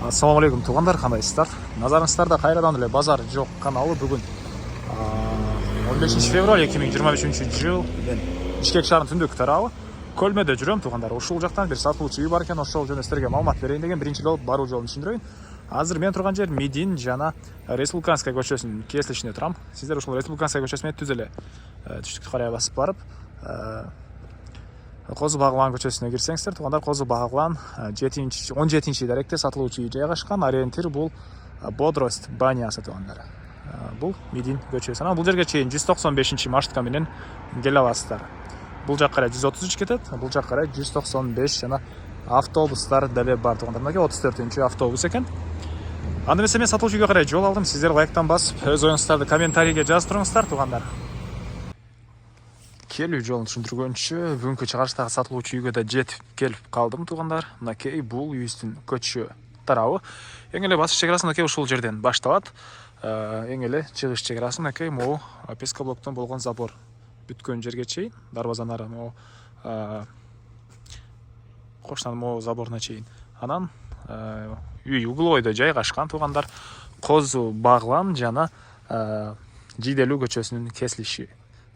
Assalamu алейкум туугандар, кандайсыздар? Назарыңыздарда кайрадан эле Базар жок каналы бүгүн 15 февраль 2023 жыл мен Бишкек шаарынын түндүк тарабы Көлмөдө жүрөм туугандар. Ушул жактан бир сатылуучу үй бар экен, ошол жөнүндө силерге маалымат берейин деген биринчи жолу баруу жолун түшүндүрөйүн. Азыр мен турган жер Медин жана Республиканская көчөсүнүн кесилишинде турам. Сиздер ушул Республиканская көчөсү менен түз эле түштүккө карай басып барып Козу Баглан көчөсүнө кирсеңиздер, туугандар, Козу Баглан 17 даректе сатылуучу үй жайгашкан. Ориентир бул Бодрост банясы туугандар. Бул Медин көчөсү. Анан бул жерге чейин 195 маршрутка менен келе аласыздар. Бул жак карай 133 кетет, бул жак карай 195 жана автобустар деле бар туугандар. Мына 34-автобус экен. Анда эмесе мен сатылуучу үйгө карай жол алдым. Сиздер лайктан басып, өз оюңуздарды комментарийге жазып туруңуздар туугандар. Келүү жолун түшүндүргөнчө бүгүнкү чыгарыштагы сатылуучу үйгө да жетип келип калдым туугандар. Мынакей бул үйүбүздүн көчө тарабы. Эң эле басыш чек арасы ушул жерден башталат. Эң эле чыгыш чек арасы мынакей могу пескоблоктон болгон забор бүткөн жерге чейин, дарбазанын ары могу коштан могу заборуна чейин. Анан үй углойдо жайгашкан туугандар. Козу Баглан жана Жиделүү көчөсүнүн кесилиши.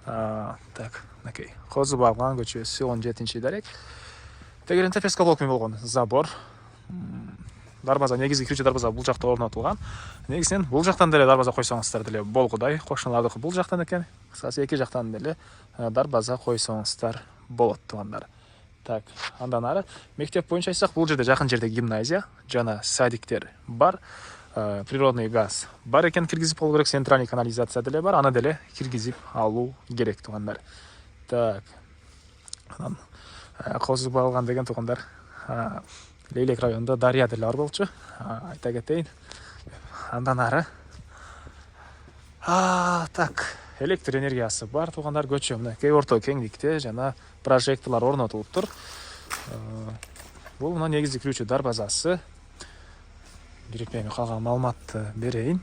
Так, мынакей Козу Баглан көчөсү 17 дарек. Тегеренте пескоблок менен болгон забор. Дарбаза, негизги кирүүчү дарбаза бул жакта орнотулган. Негизинен бул жактан деле дарбаза койсоңуздар деле болгудай. Кошуналардыкы бул жактан экен. Кысасы эки жактан деле дарбаза койсоңуздар болот туугандар. Так, андан ары мектеп боюнча айтсак, бул жерде жакын жерде гимназия жана садиктер бар. Природный газ бар экен, киргизип болуу керек. Центральный канализация деле бар, аны деле киргизип алуу керек туугандар. Так, анан Козу Баглан деген туугандар, Лейлек районунда Дарья деле бар болчу, айта кетейин. Андан ары так, электр энергиясы бар туугандар. Көчө мынакей орто кеңдикте жана прожекторлор орнотулуптур. Бул мына негизги кирүүчү дарбазасы. Бирикпейми калган маалыматты берейин.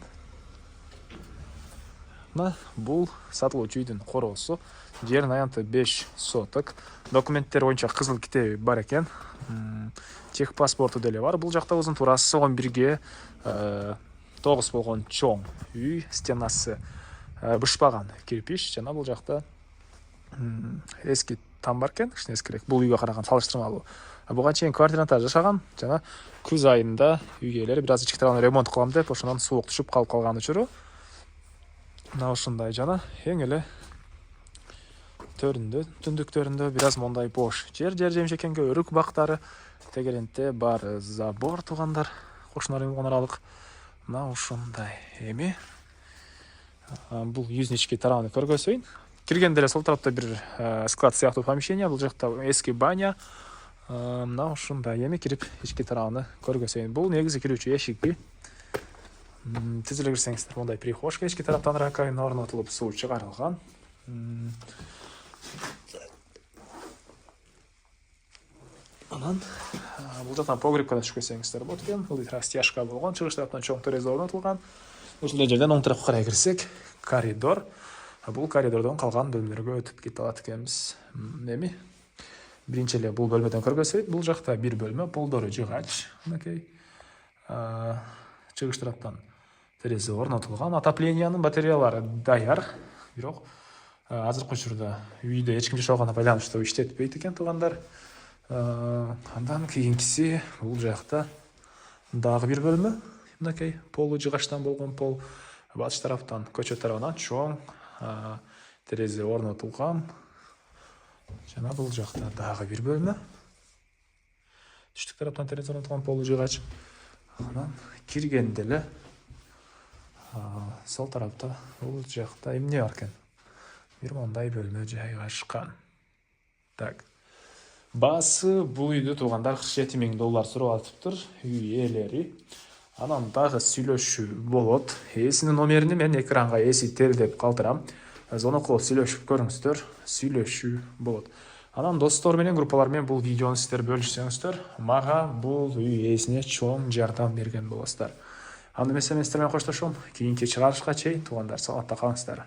Мына бул сатылуучу үйдүн короосу. Жердин аянты 5 соток. Документтер боюнча кызыл китеби бар экен. Тех паспорту деле бар. Бул жакта узун турасы 11ге 9 болгон чоң үй, стенасы бышпаган кирпич жана бул жакта эски там бар экен, кичине эскирээк. Бул үйгө караган салыштырмалуу. Буга чейин квартирада жашаган жана күз айында үйгө элер бир аз ички тарабын ремонт кылам деп, ошондон суук түшүп калып калган учуру. Мына ушундай жана эң эле төрүндө, түндүктөрүндө бир аз мондай бош жер жемишекенге өрүк бактары, тегеренте бар забор туугандар, кошуналар болгон аралык. Мына ушундай. Эми бул үйдүн ички тарабын көргөзөйүн. Киргенде эле сол тарапта бир склад сыяктуу помещение, бул жакта эски баня. Мына ушундай. Эми кирип ички тарабын көргөзөйүн. Бул негизи кирүүчү эшиги. Түз эле кирсеңиздер, мондай прихожка, ички тараптан раковина орнотулуп, суу чыгарылган. Анан бул жактан погребке да түшүп кетсеңиздер болот экен. Бул растяжка болгон, чыгыш тараптан чоң терезе орнотулган. Ушундай жерден оң тарапка карай кирсек, коридор. Бул коридордон калган бөлмөлөргө өтүп кете алат экенбиз. Эми биринчи эле бул бөлмөдөн көргөзөйт. Бул жакта бир бөлмө, полдору жыгач. Мынакей чыгыш тараптан терезе орнотулган. Отоплениянын батареялары даяр. Бирок азыркы учурда үйдө эч ким жашабагана байланыштуу иштетпейт экен туугандар. Андан кийинкиси бул жакта дагы бир бөлмө. Мынакей полу жыгачтан болгон пол. Батыш тараптан көчө тарабынан чоң терезе орнотулган. Жана бул жакта дагы бир бөлмө. Түштүк тараптан терезе орнотулган полу жыгач. Анан киргенде эле сол тарапта бул жакта эмне бар экен? Бир мондай бөлмө жайгашкан. Так. Баасы бул үйдү туугандар $47,000 сурап атыптыр үй ээлери. Анан дагы сүйлөшүү болот. Эсинин номерини мен экранга эситтердеп калтырам. Звонок сүйлөшүп көрүңүздөр, сүйлөшүү болот. Анан достор менен, группалар менен бул видеону сиздер бөлүшсөңүздөр, мага бул үй ээсине чоң жардам берген болосуздар. Анда эмесе мен сиздер менен коштошом. Кийинки чыгарышка чейин туугандар, саламатта калыңыздар.